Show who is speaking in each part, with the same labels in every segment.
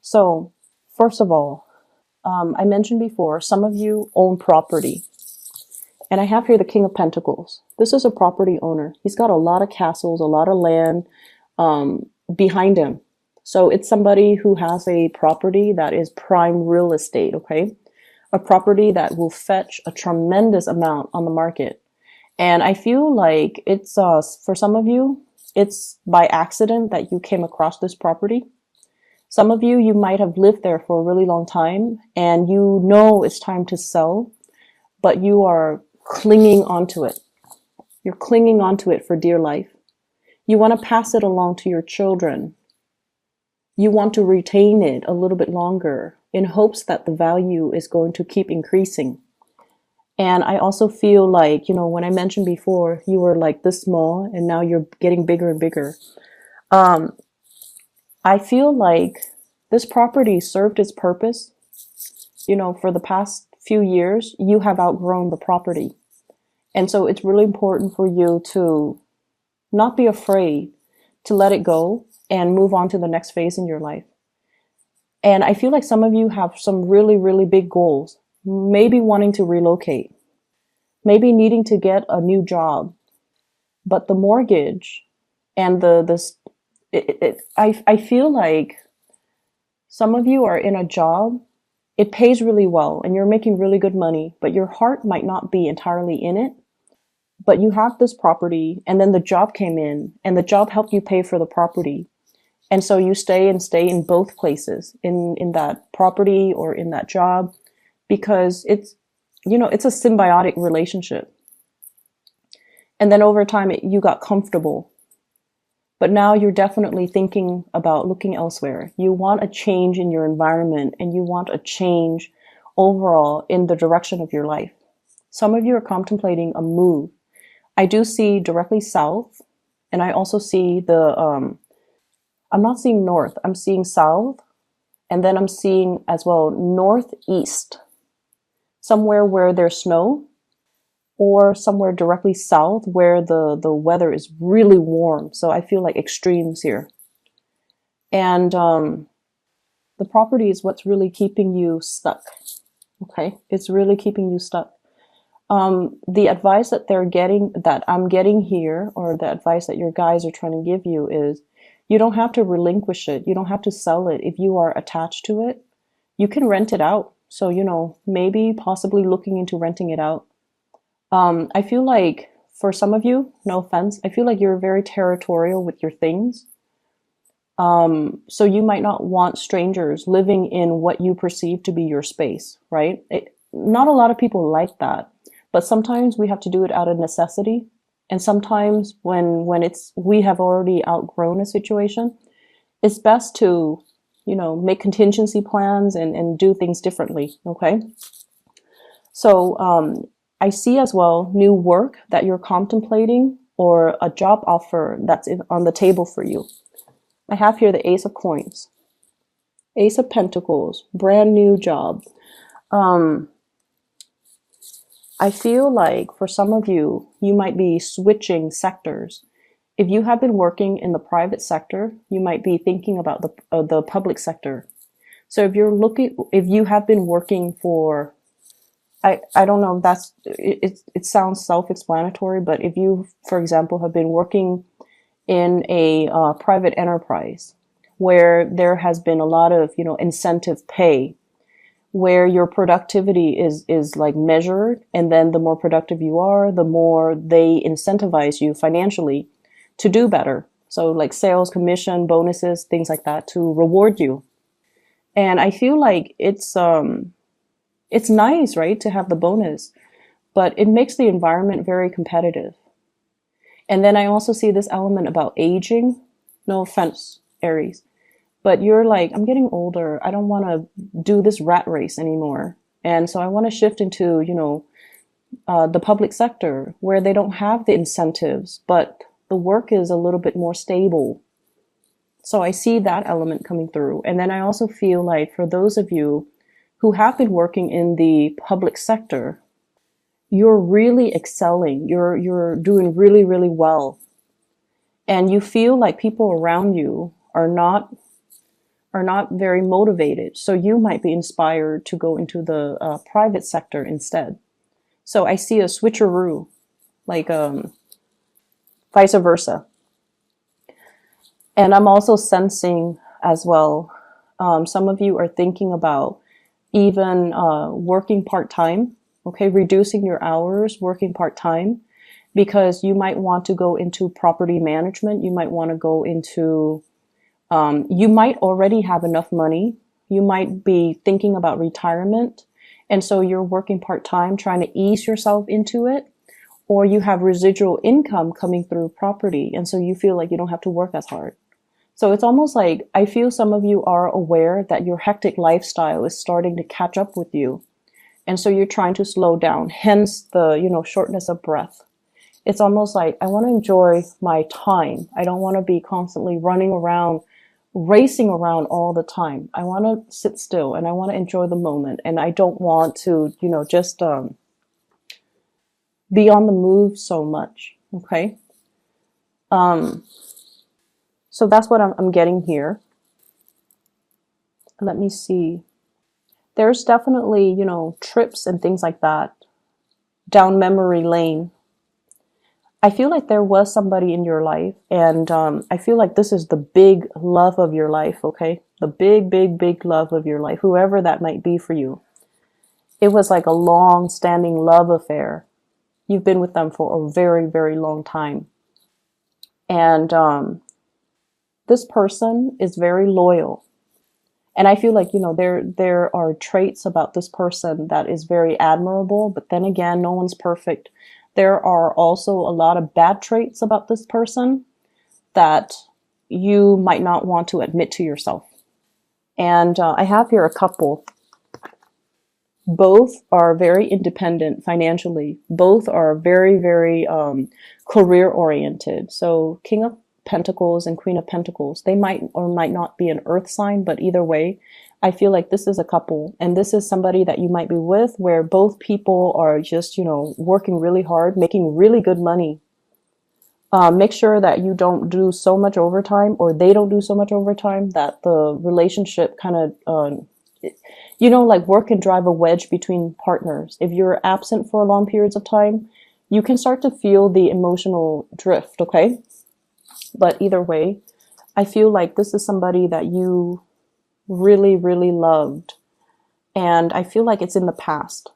Speaker 1: So, first of all, I mentioned before, some of you own property. And I have here the King of Pentacles. This is a property owner. He's got a lot of castles, a lot of land behind him. So it's somebody who has a property that is prime real estate, okay? A property that will fetch a tremendous amount on the market. And I feel like it's, for some of you, it's by accident that you came across this property. Some of you, you might have lived there for a really long time and you know it's time to sell, but you are clinging onto it. You're clinging onto it for dear life. You want to pass it along to your children. You want to retain it a little bit longer in hopes that the value is going to keep increasing. And I also feel like, when I mentioned before, you were like this small and now you're getting bigger and bigger. I feel like this property served its purpose. For the past few years, you have outgrown the property. And so it's really important for you to not be afraid to let it go and move on to the next phase in your life. And I feel like some of you have some really, really big goals, maybe wanting to relocate, maybe needing to get a new job, but the mortgage and I feel like some of you are in a job, it pays really well and you're making really good money, but your heart might not be entirely in it. But you have this property and then the job came in and the job helped you pay for the property. And so you stay in both places, in that property or in that job, because it's a symbiotic relationship. And then over time, you got comfortable. But now you're definitely thinking about looking elsewhere. You want a change in your environment and you want a change overall in the direction of your life. Some of you are contemplating a move. I do see directly south, and I also see I'm not seeing north, I'm seeing south, and then I'm seeing as well northeast, somewhere where there's snow, or somewhere directly south where the weather is really warm. So I feel like extremes here. And the property is what's really keeping you stuck. Okay, it's really keeping you stuck. The advice that I'm getting here, or the advice that your guys are trying to give you is, you don't have to relinquish it. You don't have to sell it. If you are attached to it, you can rent it out. So, maybe possibly looking into renting it out. I feel like for some of you, no offense, I feel like you're very territorial with your things. So you might not want strangers living in what you perceive to be your space, right? Not a lot of people like that. But sometimes we have to do it out of necessity. And sometimes when we have already outgrown a situation, it's best to, make contingency plans and do things differently. Okay. So, I see as well new work that you're contemplating or a job offer that's on the table for you. I have here the Ace of Coins, Ace of Pentacles, brand new job. I feel like for some of you, you might be switching sectors. If you have been working in the private sector, you might be thinking about the public sector. So if you have been working for, I don't know, it sounds self-explanatory, but if you, for example, have been working in a private enterprise where there has been a lot of, incentive pay, where your productivity is like measured, and then the more productive you are, the more they incentivize you financially to do better. So like sales, commission, bonuses, things like that to reward you. And I feel like it's nice, right, to have the bonus, but it makes the environment very competitive. And then I also see this element about aging. No offense, Aries. But you're like, I'm getting older. I don't want to do this rat race anymore. And so I want to shift into, the public sector where they don't have the incentives, but the work is a little bit more stable. So I see that element coming through. And then I also feel like for those of you who have been working in the public sector, you're really excelling. You're doing really, really well. And you feel like people around you are not are not very motivated. So you might be inspired to go into the private sector instead. So I see a switcheroo, like vice versa. And I'm also sensing as well, some of you are thinking about even working part-time, okay, reducing your hours, working part-time, because you might want to go into property management. You might want to go into, you might already have enough money. You might be thinking about retirement. And so you're working part-time, trying to ease yourself into it, or you have residual income coming through property. And so you feel like you don't have to work as hard. So it's almost like I feel some of you are aware that your hectic lifestyle is starting to catch up with you. And so you're trying to slow down, hence the, shortness of breath. It's almost like I want to enjoy my time. I don't want to be constantly running around, racing around all the time. I want to sit still and I want to enjoy the moment. And I don't want to, just be on the move so much. Okay. So that's what I'm getting here. Let me see. There's definitely, trips and things like that down memory lane. I feel like there was somebody in your life, and I feel like this is the big love of your life, okay? The big, big, big love of your life, whoever that might be for you. It was like a long-standing love affair. You've been with them for a very, very long time. And this person is very loyal. And I feel like, there are traits about this person that is very admirable, but then again, no one's perfect. There are also a lot of bad traits about this person that you might not want to admit to yourself. And I have here a couple. Both are very independent financially. Both are very, very career oriented. So King of Pentacles and Queen of Pentacles, they might or might not be an earth sign, but either way, I feel like this is a couple, and this is somebody that you might be with where both people are just, working really hard, making really good money. Make sure that you don't do so much overtime, or they don't do so much overtime that the relationship kind of, like work can drive a wedge between partners. If you're absent for long periods of time, you can start to feel the emotional drift, okay? But either way, I feel like this is somebody that you really, really loved. And I feel like it's in the past.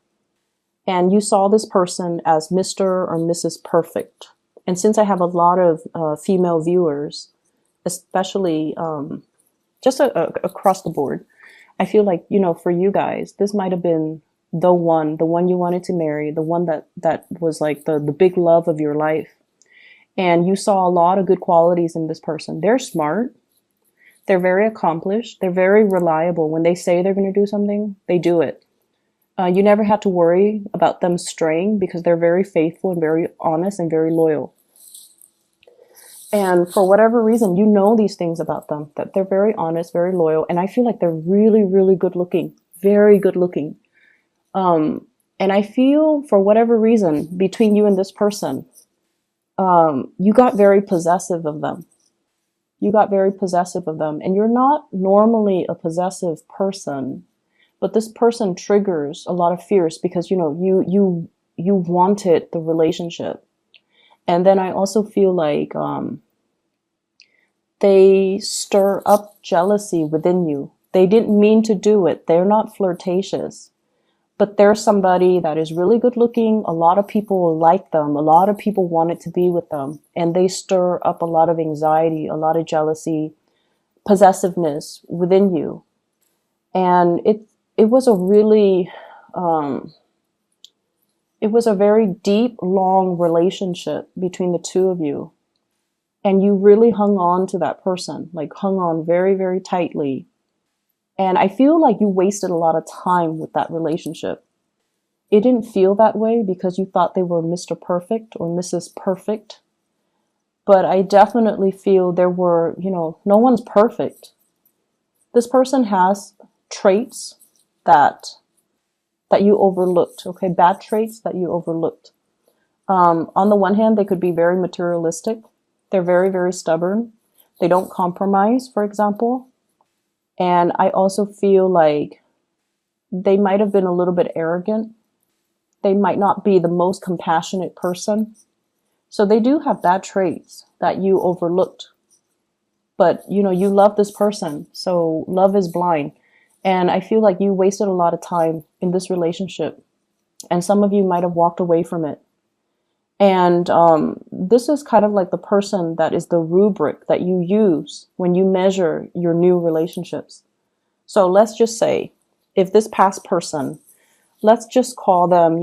Speaker 1: And you saw this person as Mr. or Mrs. Perfect. And since I have a lot of female viewers, especially just across the board, I feel like, for you guys, this might have been the one you wanted to marry, the one that was like the big love of your life. And you saw a lot of good qualities in this person. They're smart. They're very accomplished. They're very reliable. When they say they're going to do something, they do it. You never had to worry about them straying because they're very faithful and very honest and very loyal. And for whatever reason, you know these things about them, that they're very honest, very loyal. And I feel like they're really, really good looking, very good looking. And I feel for whatever reason between you and this person, you got very possessive of them. You got very possessive of them. And you're not normally a possessive person, but this person triggers a lot of fears because, you wanted the relationship. And then I also feel like they stir up jealousy within you. They didn't mean to do it. They're not flirtatious. But they're somebody that is really good looking. A lot of people like them. A lot of people wanted to be with them. And they stir up a lot of anxiety, a lot of jealousy, possessiveness within you. And it was a really, it was a very deep, long relationship between the two of you. And you really hung on to that person, like hung on very, very tightly. And I feel like you wasted a lot of time with that relationship. It didn't feel that way because you thought they were Mr. Perfect or Mrs. Perfect. But I definitely feel there were, no one's perfect. This person has traits that you overlooked, okay? Bad traits that you overlooked. On the one hand, they could be very materialistic. They're very, very stubborn. They don't compromise, for example. And I also feel like they might have been a little bit arrogant. They might not be the most compassionate person. So they do have bad traits that you overlooked. But, you love this person. So love is blind. And I feel like you wasted a lot of time in this relationship. And some of you might have walked away from it. And this is kind of like the person that is the rubric that you use when you measure your new relationships. So let's just say, if this past person, let's just call them,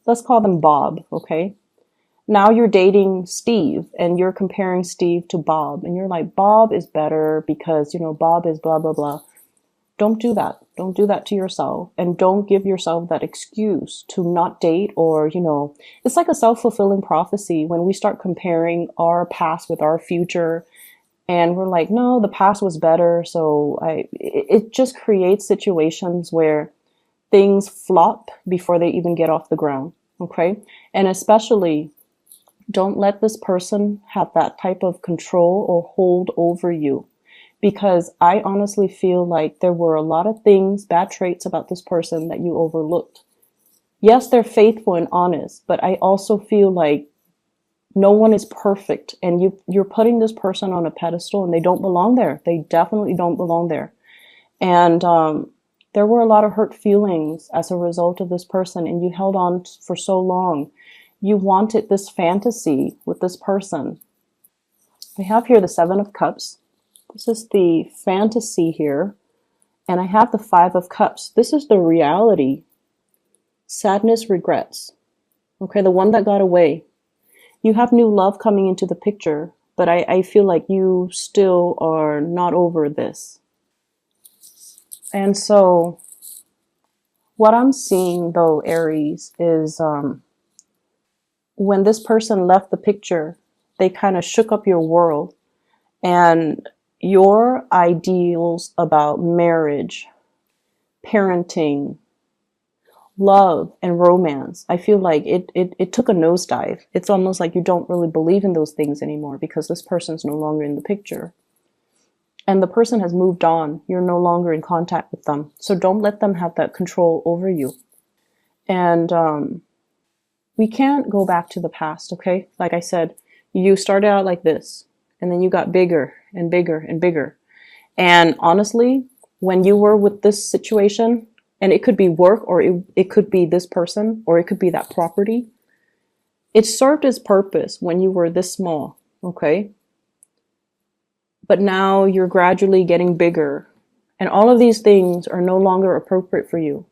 Speaker 1: let's call them Bob, okay? Now you're dating Steve and you're comparing Steve to Bob and you're like, Bob is better because, Bob is blah, blah, blah. Don't do that. Don't do that to yourself, and don't give yourself that excuse to not date, or, it's like a self-fulfilling prophecy when we start comparing our past with our future, and we're like, no, the past was better. So it just creates situations where things flop before they even get off the ground. Okay. And especially, don't let this person have that type of control or hold over you. Because I honestly feel like there were a lot of things, bad traits about this person that you overlooked. Yes, they're faithful and honest, but I also feel like no one is perfect, and you're putting this person on a pedestal, and they don't belong there. They definitely don't belong there. And there were a lot of hurt feelings as a result of this person, and you held on for so long. You wanted this fantasy with this person. I have here the Seven of Cups. This is the fantasy here. And I have the Five of Cups. This is the reality. Sadness, regrets. Okay, the one that got away. You have new love coming into the picture, but I feel like you still are not over this. And so what I'm seeing, though, Aries, is when this person left the picture, they kind of shook up your world. And your ideals about marriage, parenting, love, and romance, I feel like it took a nosedive. It's almost like you don't really believe in those things anymore because this person's no longer in the picture. And the person has moved on. You're no longer in contact with them. So don't let them have that control over you. And we can't go back to the past, okay? Like I said, you started out like this, and then you got bigger and bigger and bigger. And honestly, when you were with this situation, and it could be work, or it could be this person, or it could be that property, it served its purpose when you were this small, okay? But now you're gradually getting bigger, and all of these things are no longer appropriate for you.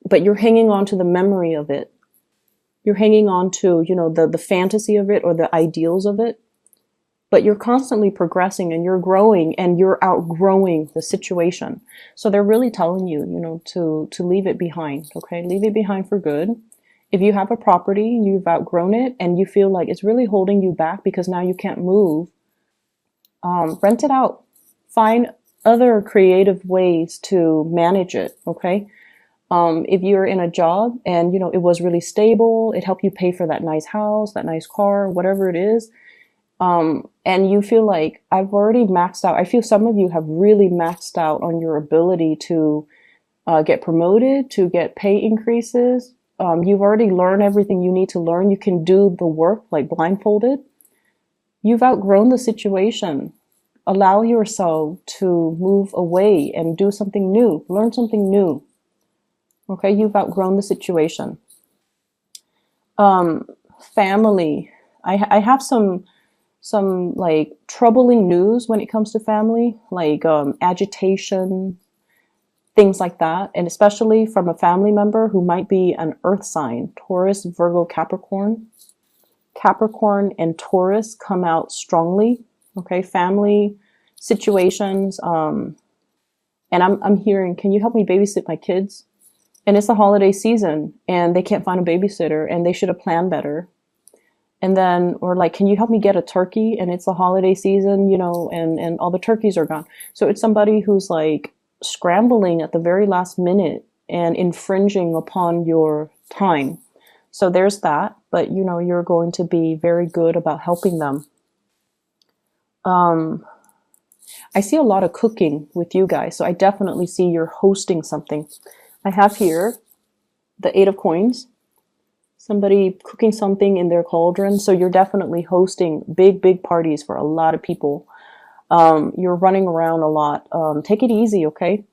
Speaker 1: But you're hanging on to the memory of it. You're hanging on to, the fantasy of it or the ideals of it. But you're constantly progressing and you're growing and you're outgrowing the situation. So they're really telling you, to leave it behind, okay? Leave it behind for good. If you have a property, you've outgrown it, and you feel like it's really holding you back because now you can't move, rent it out. Find other creative ways to manage it, okay? If you're in a job and, it was really stable, it helped you pay for that nice house, that nice car, whatever it is, and you feel like I've already maxed out. I feel some of you have really maxed out on your ability to get promoted, to get pay increases. You've already learned everything you need to learn. You can do the work like blindfolded. You've outgrown the situation. Allow yourself to move away and do something new. Learn something new. Okay, you've outgrown the situation. Family. I have some like troubling news when it comes to family, like agitation, things like that. And especially from a family member who might be an earth sign, Taurus, Virgo, Capricorn. Capricorn and Taurus come out strongly. Okay, family situations. And I'm hearing, can you help me babysit my kids? And it's the holiday season and they can't find a babysitter and they should have planned better. And then, or like, can you help me get a turkey? And it's the holiday season, and all the turkeys are gone. So it's somebody who's like scrambling at the very last minute and infringing upon your time. So there's that, but you're going to be very good about helping them. I see a lot of cooking with you guys, so I definitely see you're hosting something. I have here the Eight of Coins, somebody cooking something in their cauldron, so you're definitely hosting big, big parties for a lot of people. You're running around a lot. Take it easy, okay?